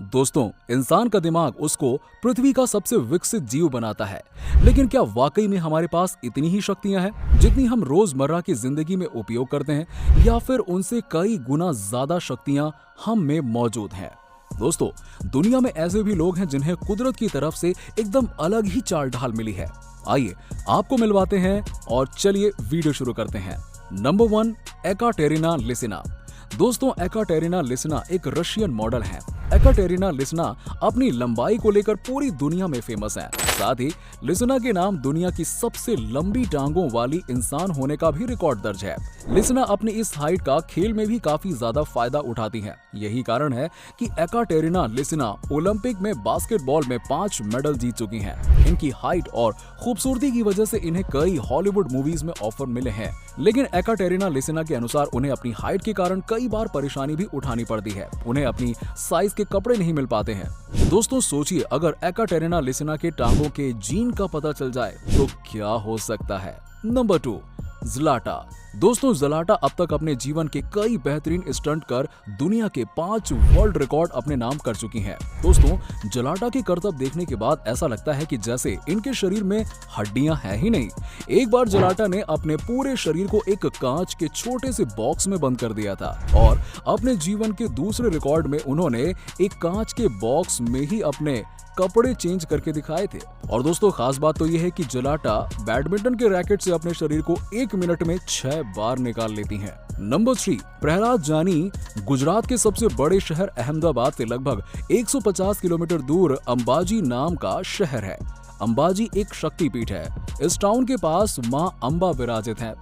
दोस्तों, इंसान का दिमाग उसको पृथ्वी का सबसे विकसित जीव बनाता है, लेकिन क्या वाकई में हमारे पास इतनी ही शक्तियां हैं जितनी हम रोजमर्रा की जिंदगी में उपयोग करते हैं, या फिर उनसे कई गुना ज्यादा शक्तियां हम में मौजूद हैं? दोस्तों, दुनिया में ऐसे भी लोग हैं जिन्हें कुदरत की तरफ से एकदम अलग ही चाल ढाल मिली है। आइए आपको मिलवाते हैं और चलिए वीडियो शुरू करते हैं। Number 1, Ekaterina लिसिना। दोस्तों, एकाटेरिना लिसिना एक रशियन मॉडल है। एकाटेरिना लिसिना अपनी लंबाई को लेकर पूरी दुनिया में फेमस है। साथ ही लिसिना के नाम दुनिया की सबसे लंबी टांगों वाली इंसान होने का भी रिकॉर्ड दर्ज है। लिसिना अपनी इस हाइट का खेल में भी काफी ज्यादा फायदा उठाती है। यही कारण है कि एकाटेरिना लिसिना ओलंपिक में बास्केटबॉल में 5 मेडल जीत चुकी हैं। इनकी हाइट और खूबसूरती की वजह से इन्हें कई हॉलीवुड मूवीज में ऑफर मिले हैं, लेकिन एकाटेरिना लिसिना के अनुसार उन्हें अपनी हाइट के कारण कई बार परेशानी भी उठानी पड़ती है। उन्हें अपनी साइज के कपड़े नहीं मिल पाते हैं। दोस्तों, सोचिए अगर एकाटेरिना लिसिना के टांगों के जीन का पता चल जाए तो क्या हो सकता है। नंबर 2, ज़्लाटा। दोस्तों, ज़्लाटा अब तक अपने जीवन के कई बेहतरीन स्टंट कर दुनिया के 5 वर्ल्ड रिकॉर्ड अपने नाम कर चुकी हैं। दोस्तों, ज़्लाटा के करतब देखने के बाद ऐसा लगता है कि जैसे इनके शरीर में हड्डियां हैं ही नहीं। एक बार ज़्लाटा ने अपने पूरे शरीर को एक कांच के छोटे से बॉक्स में बंद कर दिया था और अपने जीवन के दूसरे रिकॉर्ड में उन्होंने एक कांच के बॉक्स में ही अपने कपड़े चेंज करके दिखाए थे। और दोस्तों, खास बात तो यह है कि ज़्लाटा बैडमिंटन के रैकेट से अपने शरीर को 1 मिनट में 6 बार निकाल लेती हैं। नंबर 3, प्रहलाद जानी। गुजरात के सबसे बड़े शहर अहमदाबाद से लगभग 150 किलोमीटर दूर अंबाजी नाम का शहर है। अंबाजी एक शक्तिपीठ है। इस टाउन के पास मां अंबा विराजित हैं।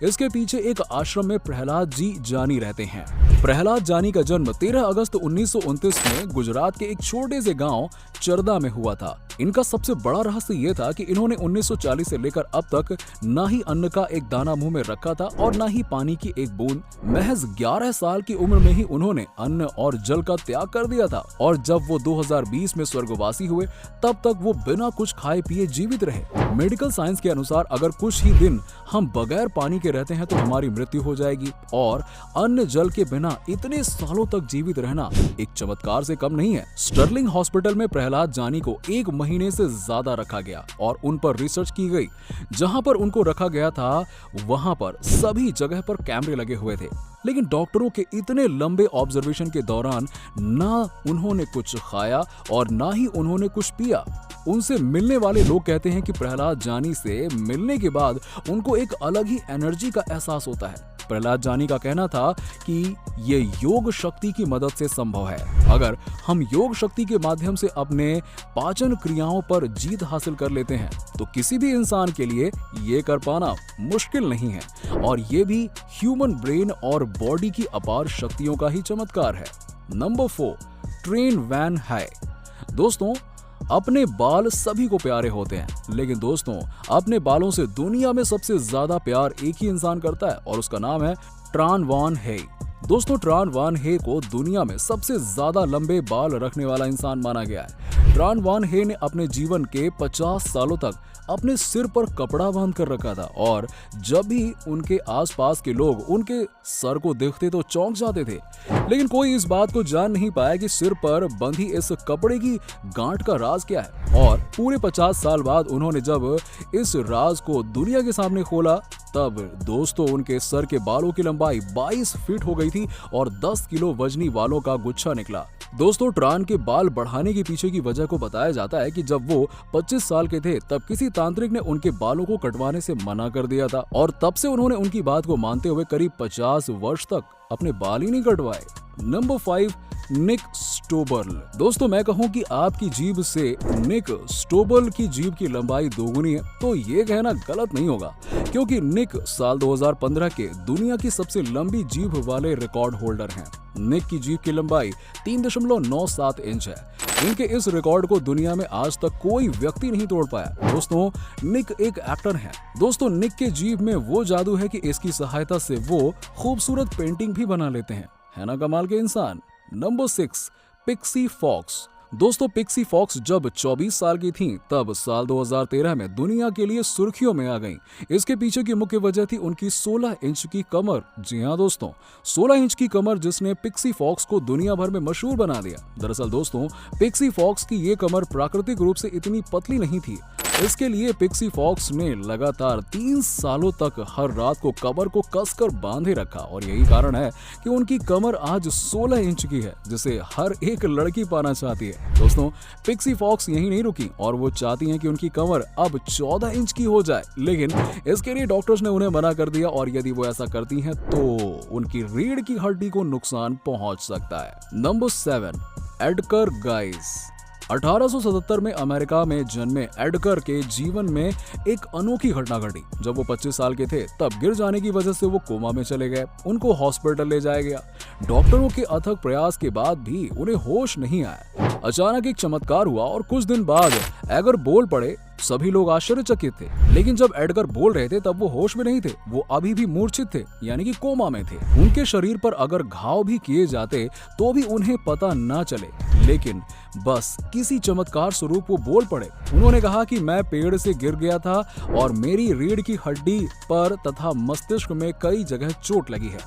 इसके पीछे एक आश्रम में प्रहलाद जी जानी रहते हैं। प्रहलाद जानी का जन्म 13 अगस्त 1929 में गुजरात के एक छोटे से गांव चरदा में हुआ था। इनका सबसे बड़ा रहस्य यह था कि इन्होंने 1940 से लेकर अब तक ना ही अन्न का एक दाना मुंह में रखा था और ना ही पानी की एक बूंद। महज 11 साल की उम्र में ही उन्होंने अन्न और जल का त्याग कर दिया था और जब वो 2020 में स्वर्गवासी हुए तब तक वो बिना कुछ खाए पिए जीवित रहे। मेडिकल साइंस के अनुसार अगर कुछ ही दिन हम बगैर पानी के रहते हैं तो हमारी मृत्यु हो जाएगी, और अन्न जल के बिना इतने सालों तक जीवित रहना एक चमत्कार से कम नहीं है। स्टर्लिंग हॉस्पिटल में प्रहलाद जानी को 1 महीने से ज्यादा रखा गया और उन पर रिसर्च की गई। जहां पर उनको रखा गया था वहां पर सभी जगह पर कैमरे लगे हुए थे, लेकिन डॉक्टरों के इतने लंबे ऑब्जर्वेशन के दौरान ना उन्होंने कुछ खाया और ना ही उन्होंने कुछ पिया। उनसे मिलने वाले लोग कहते हैं कि प्रहलाद जानी से मिलने के बाद उनको एक अलग ही एनर्जी का एहसास होता है। प्रहलाद जानी का कहना था कि ये योग शक्ति की मदद से संभव है। अगर हम योग शक्ति के माध्यम से अपने पाचन क्रियाओं पर जीत हासिल कर लेते हैं तो किसी भी इंसान के लिए ये कर पाना मुश्किल नहीं है, और ये भी ह्यूमन ब्रेन और बॉडी की अपार शक्तियों का ही चमत्कार है। Number 4, Tran Van Hay. दोस्तों, अपने बाल सभी को प्यारे होते हैं, लेकिन दोस्तों अपने बालों से दुनिया में सबसे ज्यादा प्यार एक ही इंसान करता है और उसका नाम है ट्रान वान हे। दोस्तों, ट्रान वान हे को दुनिया में सबसे ज्यादा लंबे बाल रखने वाला इंसान माना गया है। ट्रान वान हे ने अपने जीवन के 50 सालों तक अपने सिर पर कपड़ा बांध कर रखा था और जब भी उनके आसपास के लोग उनके सर को देखते तो चौंक जाते थे, लेकिन कोई इस बात को जान नहीं पाया कि सिर पर बंधी इस कपड़े की गांठ का राज क्या है। और पूरे 50 साल बाद उन्होंने जब इस राज को दुनिया के सामने खोला तब दोस्तों उनके सर के बालों की लंबाई 22 फीट हो गई थी और 10 किलो वजनी बालों का गुच्छा निकला। दोस्तों, ट्रान के बाल बढ़ाने के पीछे की वजह को बताया जाता है कि जब वो 25 साल के थे तब किसी तांत्रिक ने उनके बालों को कटवाने से मना कर दिया था और तब से उन्होंने उनकी बात को मानते हुए करीब 50 वर्ष तक अपने बाल ही नहीं कटवाए। नंबर 5, निक स्टोबर्ल। दोस्तों, मैं कहूं कि आपकी जीभ से निक स्टोबर्ल की जीभ की लंबाई दोगुनी है तो ये कहना गलत नहीं होगा, क्योंकि निक साल 2015 के दुनिया की सबसे लंबी जीभ वाले रिकॉर्ड होल्डर हैं। निक की जीभ की लंबाई 3.97 इंच है। इनके इस रिकॉर्ड को दुनिया में आज तक कोई व्यक्ति नहीं तोड़ पाया। दोस्तों, निक एक एक्टर हैं। दोस्तों, निक के जीभ में वो जादू है कि इसकी सहायता से वो खूबसूरत पेंटिंग भी बना लेते हैं। है ना कमाल के इंसान। Number 6, Pixie Fox. दोस्तों पिक्सी फॉक्स जब 24 साल की थीं, तब साल 2013 में दुनिया के लिए सुर्खियों में आ गईं। इसके पीछे की मुख्य वजह थी उनकी 16 इंच की कमर। जी हाँ दोस्तों, 16 इंच की कमर जिसने पिक्सी फॉक्स को दुनिया भर में मशहूर बना दिया। दरअसल दोस्तों, पिक्सी फॉक्स की ये कमर प्राकृतिक रूप से इतनी पतली नहीं थी। इसके लिए पिक्सी फॉक्स ने लगातार 3 सालों तक हर रात को कमर को कसकर बांधे रखा और यही कारण है कि उनकी कमर आज 16 इंच की है, जिसे हर एक लड़की पाना चाहती है। दोस्तों, पिक्सी फॉक्स यहीं नहीं रुकी और वो चाहती हैं कि उनकी कमर अब 14 इंच की हो जाए, लेकिन इसके लिए डॉक्टर्स ने उन्हें मना कर दिया और यदि वो ऐसा करती हैं तो उनकी रीढ़ की हड्डी को नुकसान पहुंच सकता है। Number 7, Edgar guys. 1877 में अमेरिका में जन्मे एडगर के जीवन में एक अनोखी घटना घटी। जब वो 25 साल के थे तब गिर जाने की वजह से वो कोमा में चले गए। उनको हॉस्पिटल ले जाया गया। डॉक्टरों के अथक प्रयास के बाद भी उन्हें होश नहीं आया। अचानक एक चमत्कार हुआ और कुछ दिन बाद एडगर बोल पड़े। सभी लोग आश्चर्यचकित थे, लेकिन जब एडगर बोल रहे थे तब वो होश में नहीं थे। वो अभी भी मूर्छित थे, यानी कि कोमा में थे। उनके शरीर पर अगर घाव भी किए जाते तो भी उन्हें पता न चले, लेकिन बस किसी चमत्कार स्वरूप वो बोल पड़े। उन्होंने कहा कि मैं पेड़ से गिर गया था और मेरी रीढ़ की हड्डी पर तथा मस्तिष्क में कई जगह चोट लगी है,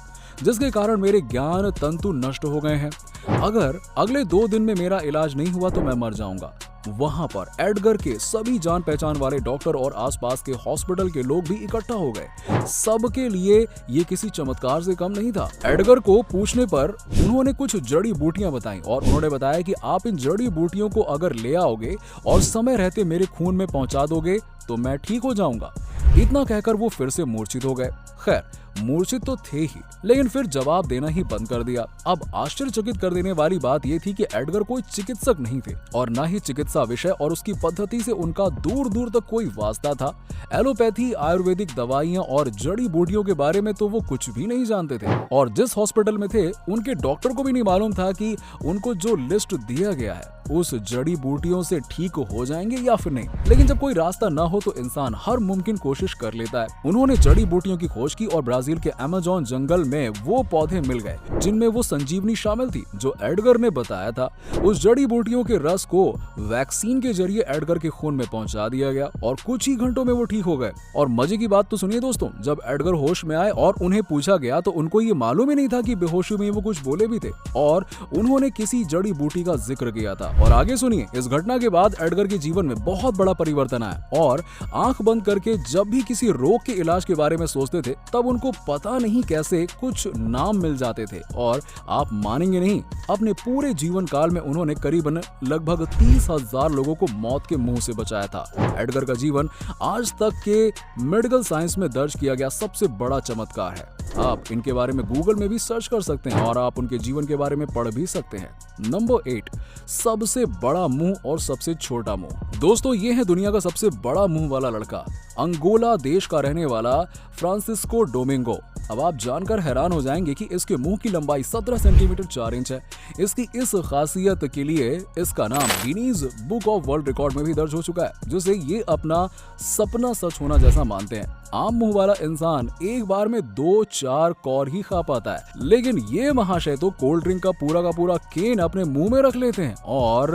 जिसके कारण मेरे ज्ञान तंतु नष्ट हो गए हैं। अगर अगले 2 दिन में मेरा इलाज नहीं हुआ तो मैं मर जाऊंगा। वहां पर एडगर के सभी जान पहचान वाले डॉक्टर और आसपास के हॉस्पिटल के लोग भी इकट्ठा हो गए। सबके लिए ये किसी चमत्कार से कम नहीं था। एडगर को पूछने पर उन्होंने कुछ जड़ी बूटियां बताई और उन्होंने बताया कि आप इन जड़ी बूटियों को अगर ले आओगे और समय रहते मेरे खून में पहुंचा दोगे तो मैं ठीक हो जाऊंगा। इतना कहकर वो फिर से मूर्छित हो गए। खैर, मूर्छित तो थे ही, लेकिन फिर जवाब देना ही बंद कर दिया। अब आश्चर्यचकित कर देने वाली बात यह थी कि एडगर कोई चिकित्सक नहीं थे और न ही चिकित्सा विषय और उसकी पद्धति से उनका दूर दूर तक कोई वास्ता था। एलोपैथी, आयुर्वेदिक दवाइयां और जड़ी बूटियों के बारे में तो वो कुछ भी नहीं जानते थे और जिस हॉस्पिटल में थे उनके डॉक्टर को भी नहीं मालूम था कि उनको जो लिस्ट दिया गया है उस जड़ी बूटियों से ठीक हो जाएंगे या फिर नहीं। लेकिन जब कोई रास्ता न हो तो इंसान हर मुमकिन कोशिश कर लेता है। उन्होंने जड़ी बूटियों की खोज की और ब्राजील के अमेज़न जंगल में वो पौधे मिल गए जिनमें वो संजीवनी शामिल थी जो एडगर ने बताया था। उस जड़ी बूटियों के रस को वैक्सीन के जरिए एडगर के खून में पहुंचा दिया गया और कुछ ही घंटों में वो ठीक हो गए। और मजे की बात तो सुनिए दोस्तों, जब एडगर होश में आए और उन्हें पूछा गया तो उनको ये मालूम ही नहीं था कि बेहोशी में वो कुछ बोले भी थे और उन्होंने किसी जड़ी बूटी का जिक्र किया था। और आगे सुनिए, इस घटना के बाद एडगर के जीवन में बहुत बड़ा परिवर्तन आया और आंख बंद करके जब भी किसी रोग के इलाज के बारे में सोचते थे तब उनको पता नहीं कैसे कुछ नाम मिल जाते थे और आप मानेंगे नहीं, अपने पूरे जीवन काल में उन्होंने करीबन लगभग 30,000 लोगों को मौत के मुंह से बचाया था। एडगर का जीवन आज तक के मेडिकल साइंस में दर्ज किया गया सबसे बड़ा चमत्कार है। आप इनके बारे में गूगल में भी सर्च कर सकते हैं और आप उनके जीवन के बारे में पढ़ भी सकते हैं। नंबर 8, सबसे बड़ा मुंह और सबसे छोटा मुंह। दोस्तों, ये है दुनिया का सबसे बड़ा मुंह वाला लड़का, अंगोला देश का रहने वाला फ्रांसिस्को डोमिंगो। अब आप जानकर हैरान हो जाएंगे कि इसके मुंह की लंबाई 17 सेंटीमीटर 4 इंच है। इसकी इस खासियत के लिए इसका नाम Guinness book of world record में भी दर्ज हो चुका है, जिसे ये अपना सपना सच होना जैसा मानते हैं। आम मुंह वाला इंसान एक बार में 2-4 कौर ही खा पाता है, लेकिन ये महाशय तो कोल्ड ड्रिंक का पूरा केन अपने मुंह में रख लेते हैं। और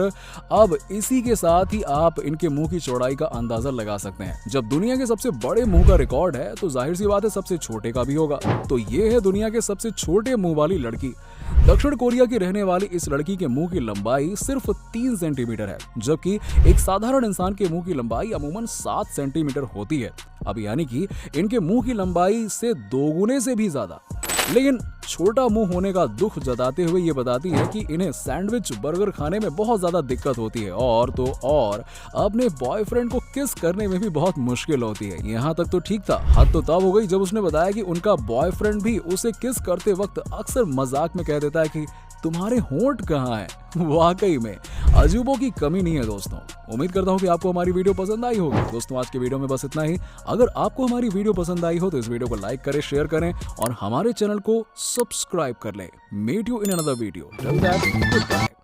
अब इसी के साथ ही आप इनके मुंह की चौड़ाई का अंदाजा लगा सकते हैं। जब दुनिया के सबसे बड़े मुंह का रिकॉर्ड है तो जाहिर सी बात है सबसे छोटे का भी होगा। तो ये है दुनिया के सबसे छोटे मुंह वाली लड़की। दक्षिण कोरिया की रहने वाली इस लड़की के मुंह की लंबाई सिर्फ 3 सेंटीमीटर है, जबकि एक साधारण इंसान के मुंह की लंबाई अमूमन 7 सेंटीमीटर होती है। अब यानी कि इनके मुंह की लंबाई से 2 गुने से भी ज्यादा। लेकिन छोटा मुंह होने का दुख जताते हुए ये बताती है कि इन्हें सैंडविच, बर्गर खाने में बहुत ज्यादा दिक्कत होती है और अपने बॉयफ्रेंड को किस करने में भी बहुत मुश्किल होती है। यहाँ तक तो ठीक था, हद तो तब हो गई जब उसने बताया कि उनका बॉयफ्रेंड भी उसे किस करते वक्त अक्सर मजाक में कह देता है कि तुम्हारे होंठ कहाँ हैं। वाकई में अजूबों की कमी नहीं है दोस्तों। उम्मीद करता हूँ कि आपको हमारी वीडियो पसंद आई होगी। दोस्तों, आज के वीडियो में बस इतना ही। अगर आपको हमारी वीडियो पसंद आई हो तो इस वीडियो को लाइक करें, शेयर करें और हमारे चैनल को सब्सक्राइब कर लें। Meet you in another video.